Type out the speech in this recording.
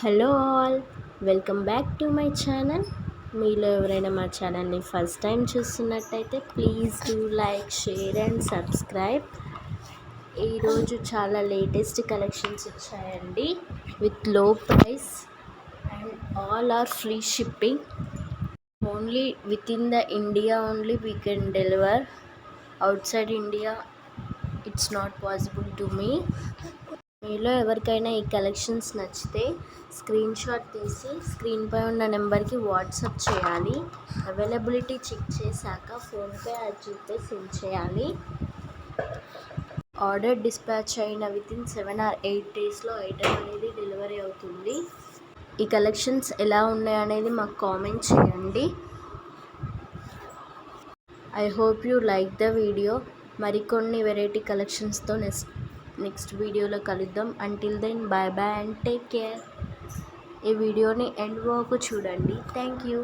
Hello all, welcome back to my channel. మీలో ఎవరైనా మా ఛానల్ని ఫస్ట్ టైం చూస్తున్నట్టయితే please do like, share and subscribe. ఈరోజు చాలా లేటెస్ట్ కలెక్షన్స్ వచ్చాయండి with low price and all are free shipping. Only with in the India only we can deliver. Outside India it's not possible to me. మీలో ఎవరికైనా ఈ collections నచ్చితే screen shot తీసి స్క్రీన్పై ఉన్న నెంబర్కి వాట్సాప్ చేయాలి. అవైలబిలిటీ చెక్ చేశాక ఫోన్పే జీపే సెండ్ చేయాలి. ఆర్డర్ డిస్పాచ్ అయిన వితిన్ 7 or 8 డేస్లో ఐటమ్ అనేది డెలివరీ అవుతుంది. ఈ కలెక్షన్స్ ఎలా ఉన్నాయనేది మాకు కామెంట్ చేయండి. I hope you like the video. మరికొన్ని వెరైటీ కలెక్షన్స్తో నెక్స్ట్ వీడియోలో కలుద్దాం. Until then bye bye and take care. ఈ వీడియోని ఎండ్ వరకు చూడండి. Thank you.